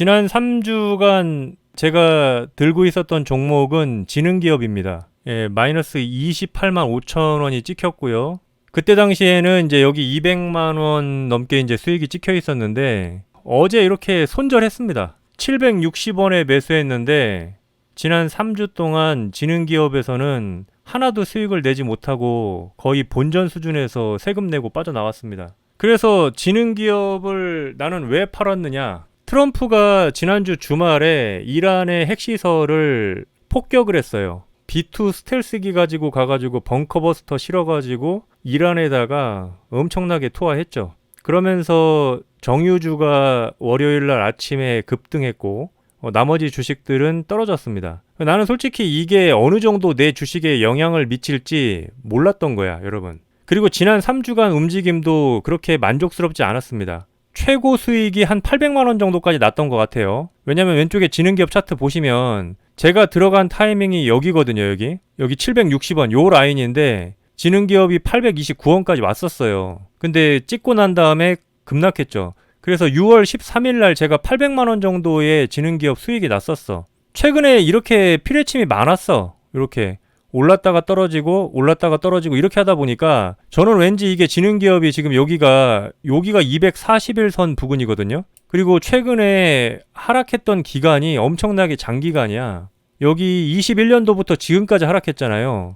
지난 3주간 제가 들고 있었던 종목은 지능기업입니다. 예, 마이너스 28만 5천 원이 찍혔고요. 그때 당시에는 이제 여기 200만 원 넘게 이제 수익이 찍혀 있었는데 어제 이렇게 손절했습니다. 760원에 매수했는데 지난 3주 동안 지능기업에서는 하나도 수익을 내지 못하고 거의 본전 수준에서 세금 내고 빠져나왔습니다. 그래서 지능기업을 나는 왜 팔았느냐? 트럼프가 지난주 주말에 이란의 핵시설을 폭격을 했어요. B2 스텔스기 가지고 가가지고 벙커버스터 실어가지고 이란에다가 엄청나게 투하했죠. 그러면서 정유주가 월요일날 아침에 급등했고 나머지 주식들은 떨어졌습니다. 나는 솔직히 이게 어느 정도 내 주식에 영향을 미칠지 몰랐던 거야, 여러분. 그리고 지난 3주간 움직임도 그렇게 만족스럽지 않았습니다. 최고 수익이 한 800만 원 정도까지 났던 것 같아요. 왜냐면 왼쪽에 지능기업 차트 보시면 제가 들어간 타이밍이 여기거든요. 여기 760원 요 라인인데 지능기업이 829원까지 왔었어요. 근데 찍고 난 다음에 급락했죠. 그래서 6월 13일 날 제가 800만 원 정도의 지능기업 수익이 났었어. 최근에 이렇게 피뢰침이 많았어. 이렇게 올랐다가 떨어지고 이렇게 하다 보니까 저는 왠지 이게 지능기업이 지금 여기가 241선 부근이거든요. 그리고 최근에 하락했던 기간이 엄청나게 장기간이야. 여기 21년도부터 지금까지 하락했잖아요.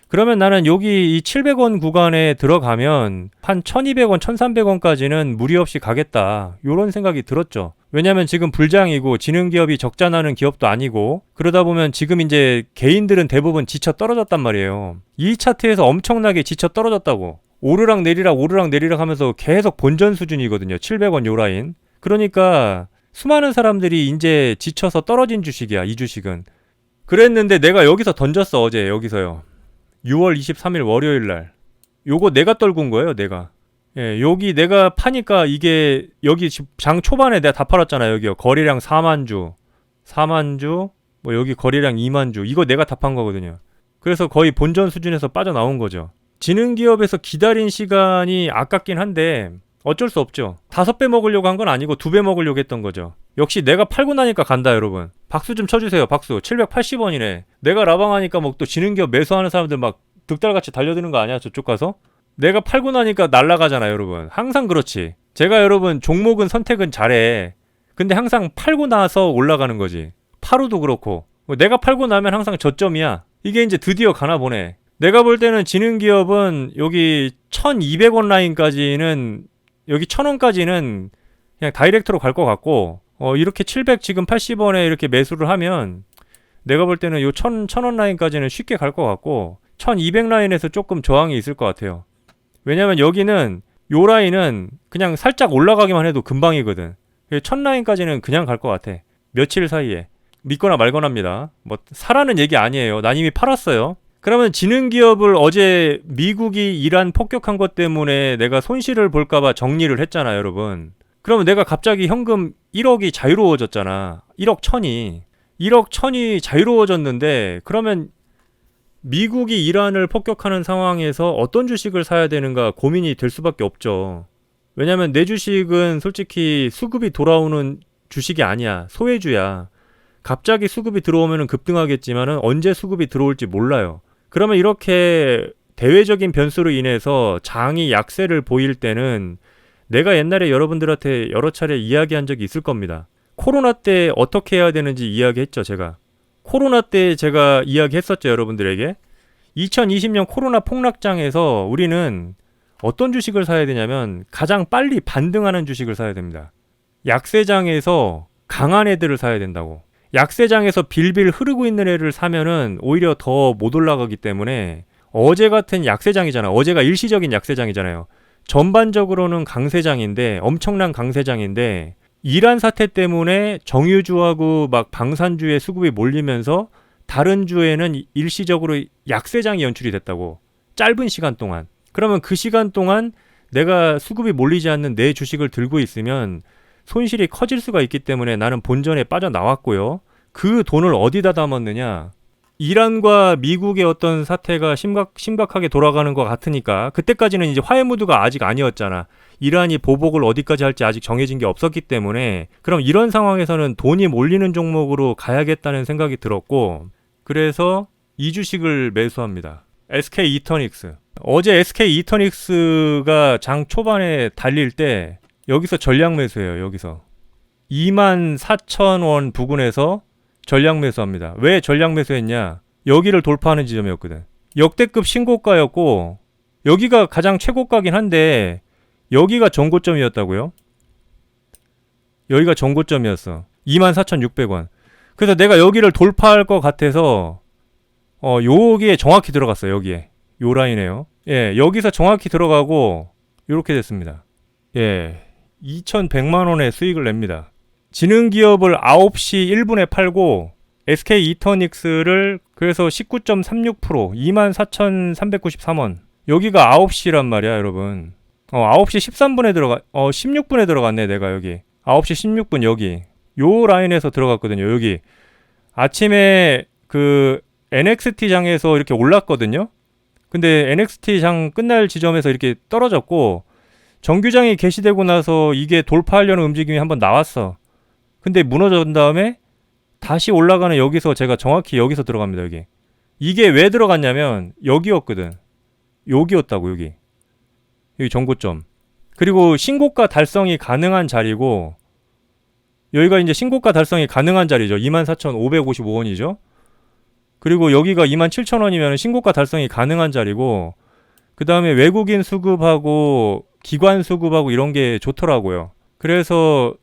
그러면 나는 여기 이 700원 구간에 들어가면 한 1200원, 1300원까지는 무리 없이 가겠다. 요런 생각이 들었죠. 왜냐면 지금 불장이고 지능기업이 적자 나는 기업도 아니고 그러다 보면 지금 이제 개인들은 대부분 지쳐 떨어졌단 말이에요. 이 차트에서 엄청나게 지쳐 떨어졌다고. 오르락 내리락 하면서 계속 본전 수준이거든요. 700원 요 라인. 그러니까 수많은 사람들이 이제 지쳐서 떨어진 주식이야. 이 주식은. 그랬는데 내가 여기서 던졌어. 어제 여기서요. 6월 23일 월요일 날. 요거 내가 떨군 거예요, 내가. 예, 여기 내가 파니까 이게 여기 장 초반에 내가 다 팔았잖아요, 여기요. 거래량 4만 주. 뭐 여기 거래량 2만 주. 이거 내가 다 판 거거든요. 그래서 거의 본전 수준에서 빠져나온 거죠. 지능기업에서 기다린 시간이 아깝긴 한데 어쩔 수 없죠. 5배 먹으려고 한 건 아니고 2배 먹으려고 했던 거죠. 역시 내가 팔고 나니까 간다, 여러분. 박수 좀 쳐주세요, 박수. 780원이네. 내가 라방하니까 뭐 또 지능기업 매수하는 사람들 막 득달같이 달려드는 거 아니야, 저쪽 가서? 내가 팔고 나니까 날라가잖아, 여러분. 항상 그렇지. 제가 여러분 종목은 선택은 잘해. 근데 항상 팔고 나서 올라가는 거지. 파루도 그렇고. 내가 팔고 나면 항상 저점이야. 이게 이제 드디어 가나 보네. 내가 볼 때는 지능기업은 여기 1200원 라인까지는 여기 1000원까지는 그냥 다이렉트로 갈 것 같고 이렇게 700 지금 80원에 이렇게 매수를 하면 내가 볼 때는 요 1000원 라인까지는 쉽게 갈 것 같고 1200 라인에서 조금 저항이 있을 것 같아요. 왜냐면 여기는 요 라인은 그냥 살짝 올라가기만 해도 금방이거든. 1000 라인까지는 그냥 갈 것 같아. 며칠 사이에. 믿거나 말거나입니다. 뭐 사라는 얘기 아니에요. 난 이미 팔았어요. 그러면 지능기업을 어제 미국이 이란 폭격한 것 때문에 내가 손실을 볼까봐 정리를 했잖아, 여러분. 그러면 내가 갑자기 현금 1억이 자유로워졌잖아. 1억 1000이 자유로워졌는데 그러면 미국이 이란을 폭격하는 상황에서 어떤 주식을 사야 되는가 고민이 될 수밖에 없죠. 왜냐면 내 주식은 솔직히 수급이 돌아오는 주식이 아니야. 소외주야. 갑자기 수급이 들어오면 급등하겠지만 언제 수급이 들어올지 몰라요. 그러면 이렇게 대외적인 변수로 인해서 장이 약세를 보일 때는 내가 옛날에 여러분들한테 여러 차례 이야기한 적이 있을 겁니다. 코로나 때 어떻게 해야 되는지 이야기했죠, 제가. 코로나 때 제가 이야기했었죠, 여러분들에게. 2020년 코로나 폭락장에서 우리는 어떤 주식을 사야 되냐면 가장 빨리 반등하는 주식을 사야 됩니다. 약세장에서 강한 애들을 사야 된다고. 약세장에서 빌빌 흐르고 있는 애를 사면은 오히려 더 못 올라가기 때문에 어제 같은 약세장이잖아. 어제가 일시적인 약세장이잖아요. 전반적으로는 강세장인데 엄청난 강세장인데 이란 사태 때문에 정유주하고 막 방산주의 수급이 몰리면서 다른 주에는 일시적으로 약세장이 연출이 됐다고. 짧은 시간 동안. 그러면 그 시간 동안 내가 수급이 몰리지 않는 내 주식을 들고 있으면 손실이 커질 수가 있기 때문에 나는 본전에 빠져나왔고요. 그 돈을 어디다 담았느냐? 이란과 미국의 어떤 사태가 심각하게 돌아가는 것 같으니까 그때까지는 이제 화해 무드가 아직 아니었잖아. 이란이 보복을 어디까지 할지 아직 정해진 게 없었기 때문에 그럼 이런 상황에서는 돈이 몰리는 종목으로 가야겠다는 생각이 들었고 그래서 이 주식을 매수합니다. SK 이터닉스. 어제 SK 이터닉스가 장 초반에 달릴 때 여기서 전량 매수해요. 여기서 24,000원 부근에서 전량 매수합니다. 왜 전량 매수했냐? 여기를 돌파하는 지점이었거든. 역대급 신고가였고 여기가 가장 최고가긴 한데 여기가 전고점이었다고요? 여기가 전고점이었어. 24,600원. 그래서 내가 여기를 돌파할 것 같아서 여기에 정확히 들어갔어요. 여기에. 요 라인에요. 예, 여기서 정확히 들어가고 요렇게 됐습니다. 예, 2,100만 원의 수익을 냅니다. 지능기업을 9시 1분에 팔고 SK 이터닉스를 그래서 19.36% 24,393원. 여기가 9시란 말이야, 여러분. 9시 13분에 16분에 들어갔네, 내가 여기. 9시 16분 여기. 요 라인에서 들어갔거든요, 여기. 아침에 그 NXT 장에서 이렇게 올랐거든요. 근데 NXT 장 끝날 지점에서 이렇게 떨어졌고 정규장이 개시되고 나서 이게 돌파하려는 움직임이 한번 나왔어. 근데 무너진 다음에 다시 올라가는 여기서 제가 정확히 여기서 들어갑니다. 여기. 이게 왜 들어갔냐면 여기였거든. 여기였다고 여기. 여기 전고점. 그리고 신고가 달성이 가능한 자리고 여기가 이제 신고가 달성이 가능한 자리죠. 24,555원이죠. 그리고 여기가 27,000원이면 신고가 달성이 가능한 자리고 그 다음에 외국인 수급하고 기관 수급하고 이런 게 좋더라고요. 그래서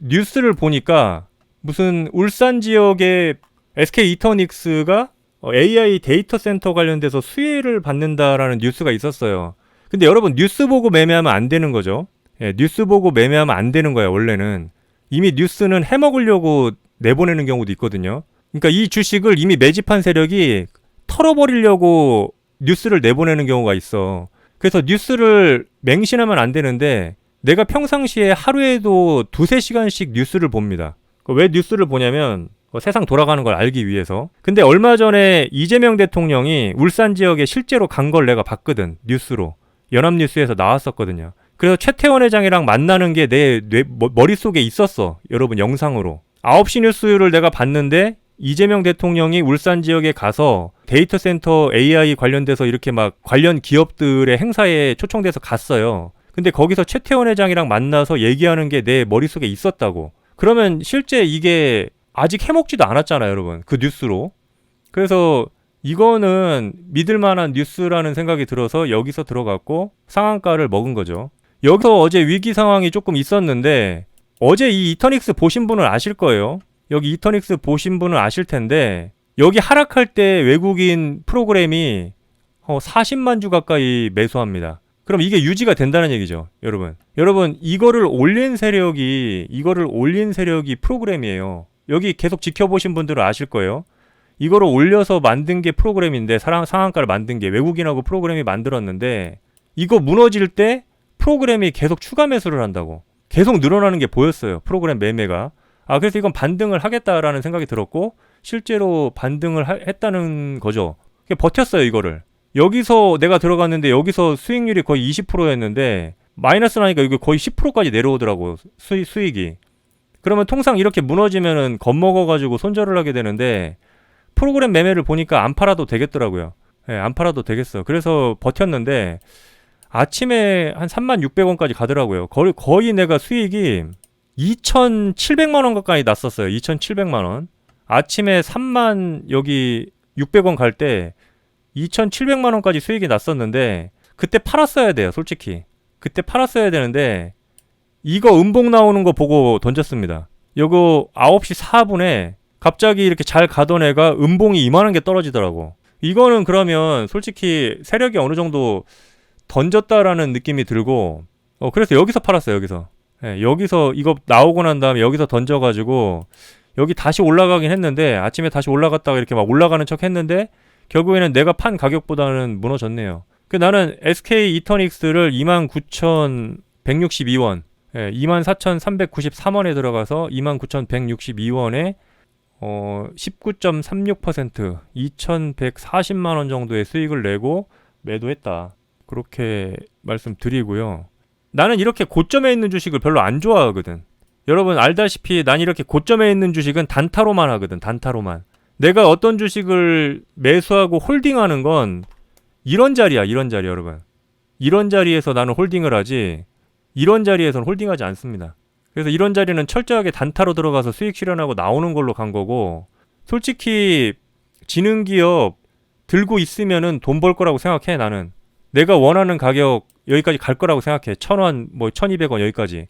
뉴스를 보니까 무슨 울산 지역의 SK 이터닉스가 AI 데이터 센터 관련돼서 수혜를 받는다라는 뉴스가 있었어요. 근데 여러분 뉴스 보고 매매하면 안 되는 거죠. 예, 뉴스 보고 매매하면 안 되는 거야 원래는. 이미 뉴스는 해먹으려고 내보내는 경우도 있거든요. 그러니까 이 주식을 이미 매집한 세력이 털어버리려고 뉴스를 내보내는 경우가 있어. 그래서 뉴스를 맹신하면 안 되는데 내가 평상시에 하루에도 2-3시간씩 뉴스를 봅니다. 왜 뉴스를 보냐면 세상 돌아가는 걸 알기 위해서. 근데 얼마 전에 이재명 대통령이 울산 지역에 실제로 간 걸 내가 봤거든. 뉴스로. 연합뉴스에서 나왔었거든요. 그래서 최태원 회장이랑 만나는 게 내 머릿속에 있었어. 여러분 영상으로. 9시 뉴스를 내가 봤는데 이재명 대통령이 울산 지역에 가서 데이터 센터 AI 관련돼서 이렇게 막 관련 기업들의 행사에 초청돼서 갔어요. 근데 거기서 최태원 회장이랑 만나서 얘기하는 게 내 머릿속에 있었다고. 그러면 실제 이게 아직 해먹지도 않았잖아요, 여러분. 그 뉴스로. 그래서 이거는 믿을 만한 뉴스라는 생각이 들어서 여기서 들어갔고 상한가를 먹은 거죠. 여기서 어제 위기 상황이 조금 있었는데 어제 이 이터닉스 보신 분은 아실 거예요. 여기 이터닉스 보신 분은 아실 텐데 여기 하락할 때 외국인 프로그램이 40만 주 가까이 매수합니다. 그럼 이게 유지가 된다는 얘기죠, 여러분. 여러분, 이거를 올린 세력이 프로그램이에요. 여기 계속 지켜보신 분들은 아실 거예요. 이거를 올려서 만든 게 프로그램인데, 상한가를 만든 게 외국인하고 프로그램이 만들었는데, 이거 무너질 때 프로그램이 계속 추가 매수를 한다고. 계속 늘어나는 게 보였어요, 프로그램 매매가. 그래서 이건 반등을 하겠다라는 생각이 들었고, 실제로 반등을 했다는 거죠. 버텼어요, 이거를. 여기서 내가 들어갔는데 여기서 수익률이 거의 20%였는데 마이너스 나니까 이거 거의 10%까지 내려오더라고 수익이. 그러면 통상 이렇게 무너지면은 겁먹어가지고 손절을 하게 되는데 프로그램 매매를 보니까 안 팔아도 되겠더라고요. 예, 안 팔아도 되겠어. 그래서 버텼는데 아침에 한 36,000원까지 가더라고요. 거의 내가 수익이 2,700만 원 가까이 났었어요. 2,700만 원. 아침에 36,000원 갈 때 2,700만 원까지 수익이 났었는데 그때 팔았어야 돼요, 솔직히. 그때 팔았어야 되는데 이거 음봉 나오는 거 보고 던졌습니다. 요거 9시 4분에 갑자기 이렇게 잘 가던 애가 음봉이 이만한 게 떨어지더라고. 이거는 그러면 솔직히 세력이 어느 정도 던졌다라는 느낌이 들고 그래서 여기서 팔았어요, 여기서. 예, 여기서 이거 나오고 난 다음에 여기서 던져가지고 여기 다시 올라가긴 했는데 아침에 다시 올라갔다가 이렇게 막 올라가는 척 했는데 결국에는 내가 판 가격보다는 무너졌네요. 나는 SK 이터닉스를 29,162원, 24,393원에 들어가서 29,162원에 19.36% 2,140만 원 정도의 수익을 내고 매도했다. 그렇게 말씀드리고요. 나는 이렇게 고점에 있는 주식을 별로 안 좋아하거든. 여러분 알다시피 난 이렇게 고점에 있는 주식은 단타로만 하거든. 단타로만. 내가 어떤 주식을 매수하고 홀딩하는 건 이런 자리야. 이런 자리 여러분. 이런 자리에서 나는 홀딩을 하지 이런 자리에서는 홀딩하지 않습니다. 그래서 이런 자리는 철저하게 단타로 들어가서 수익 실현하고 나오는 걸로 간 거고, 솔직히 지능기업 들고 있으면은 돈 벌 거라고 생각해. 나는 내가 원하는 가격 여기까지 갈 거라고 생각해. 1,000원 뭐 1,200원 여기까지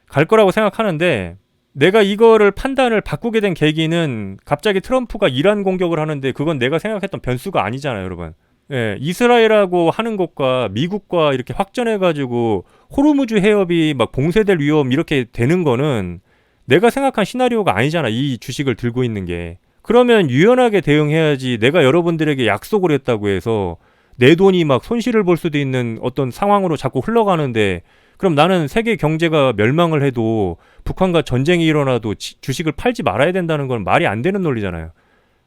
갈 거라고 생각하는데, 내가 이거를 판단을 바꾸게 된 계기는 갑자기 트럼프가 이란 공격을 하는데 그건 내가 생각했던 변수가 아니잖아요 여러분. 예, 이스라엘하고 하는 것과 미국과 이렇게 확전해가지고 호르무즈 해협이 막 봉쇄될 위험 이렇게 되는 거는 내가 생각한 시나리오가 아니잖아. 이 주식을 들고 있는 게. 그러면 유연하게 대응해야지. 내가 여러분들에게 약속을 했다고 해서 내 돈이 막 손실을 볼 수도 있는 어떤 상황으로 자꾸 흘러가는데, 그럼 나는 세계 경제가 멸망을 해도 북한과 전쟁이 일어나도 주식을 팔지 말아야 된다는 건 말이 안 되는 논리잖아요.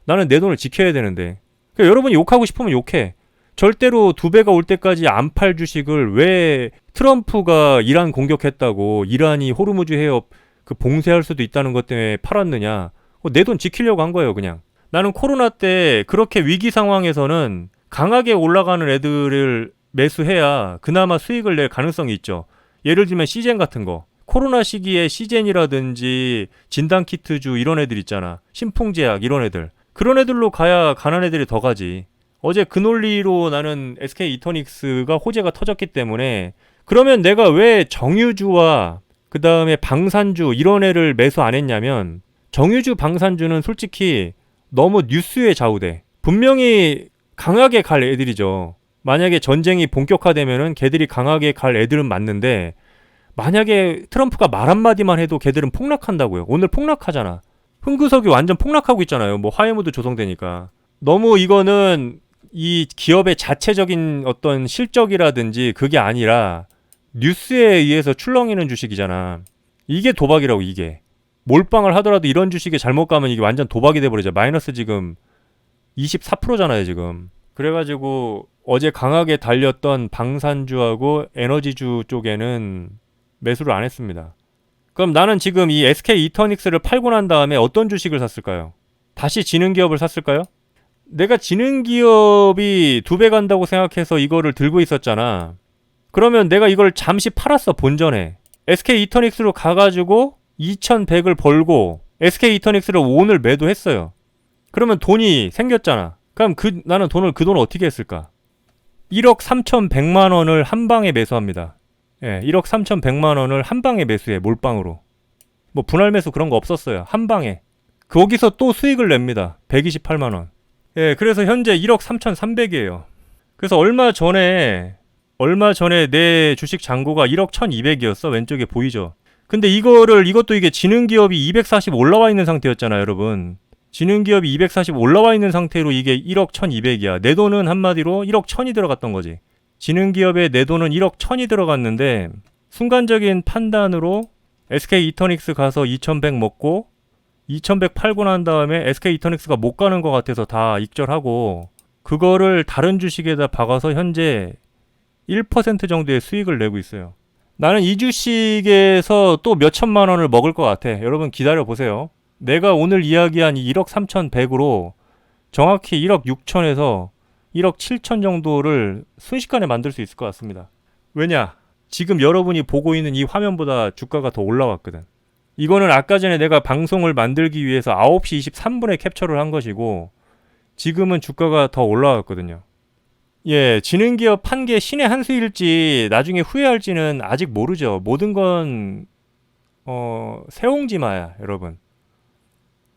나는 내 돈을 지켜야 되는데. 그러니까 여러분이 욕하고 싶으면 욕해. 절대로 두 배가 올 때까지 안 팔 주식을 왜 트럼프가 이란 공격했다고 이란이 호르무즈 해협 그 봉쇄할 수도 있다는 것 때문에 팔았느냐. 내 돈 지키려고 한 거예요 그냥. 나는 코로나 때 그렇게 위기 상황에서는 강하게 올라가는 애들을 매수해야 그나마 수익을 낼 가능성이 있죠. 예를 들면 시젠 같은 거. 코로나 시기에 시젠이라든지 진단키트주 이런 애들 있잖아. 신풍제약 이런 애들. 그런 애들로 가야 가난 애들이 더 가지. 어제 그 논리로 나는 SK 이터닉스가 호재가 터졌기 때문에, 그러면 내가 왜 정유주와 그 다음에 방산주 이런 애를 매수 안 했냐면, 정유주 방산주는 솔직히 너무 뉴스에 좌우돼. 분명히 강하게 갈 애들이죠. 만약에 전쟁이 본격화되면은 걔들이 강하게 갈 애들은 맞는데, 만약에 트럼프가 말 한마디만 해도 걔들은 폭락한다고요. 오늘 폭락하잖아. 흥구석이 완전 폭락하고 있잖아요. 뭐 화해무드 조성되니까. 너무 이거는 이 기업의 자체적인 어떤 실적이라든지 그게 아니라 뉴스에 의해서 출렁이는 주식이잖아. 이게 도박이라고. 이게 몰빵을 하더라도 이런 주식에 잘못 가면 이게 완전 도박이 돼버리죠. 마이너스 지금 24%잖아요 지금. 그래가지고 어제 강하게 달렸던 방산주하고 에너지주 쪽에는 매수를 안 했습니다. 그럼 나는 지금 이 SK 이터닉스를 팔고 난 다음에 어떤 주식을 샀을까요? 다시 지능기업을 샀을까요? 내가 지능기업이 두 배 간다고 생각해서 이거를 들고 있었잖아. 그러면 내가 이걸 잠시 팔았어. 본전에 SK 이터닉스로 가가지고 2,100을 벌고 SK 이터닉스를 오늘 매도했어요. 그러면 돈이 생겼잖아. 그럼 나는 그 돈을 어떻게 했을까? 1억 3,100만 원을 한 방에 매수합니다. 예, 1억 3,100만 원을 한 방에 매수해. 몰빵으로. 뭐 분할 매수 그런 거 없었어요. 한 방에. 거기서 또 수익을 냅니다. 128만 원. 예, 그래서 현재 1억 3,300이에요. 그래서 얼마 전에 내 주식 잔고가 1억 1,200이었어. 왼쪽에 보이죠? 근데 이것도 이게 지능기업이 240 올라와 있는 상태였잖아요, 여러분. 지능기업이 240 올라와 있는 상태로 이게 1억 1,200이야. 내 돈은 한마디로 1억 1,000이 들어갔던 거지. 지능기업에 내 돈은 1억 1,000이 들어갔는데, 순간적인 판단으로 SK 이터닉스 가서 2,100 먹고 2,100 팔고 난 다음에 SK 이터닉스가 못 가는 것 같아서 다 익절하고, 그거를 다른 주식에다 박아서 현재 1% 정도의 수익을 내고 있어요. 나는 이 주식에서 또 몇천만 원을 먹을 것 같아. 여러분 기다려보세요. 내가 오늘 이야기한 이 1억 3,100으로 정확히 1억 6천에서 1억 7천 정도를 순식간에 만들 수 있을 것 같습니다. 왜냐? 지금 여러분이 보고 있는 이 화면보다 주가가 더 올라왔거든. 이거는 아까 전에 내가 방송을 만들기 위해서 9시 23분에 캡처를 한 것이고, 지금은 주가가 더 올라왔거든요. 예, 지능기업 판 게 신의 한 수일지 나중에 후회할지는 아직 모르죠. 모든 건 새옹지마야, 여러분.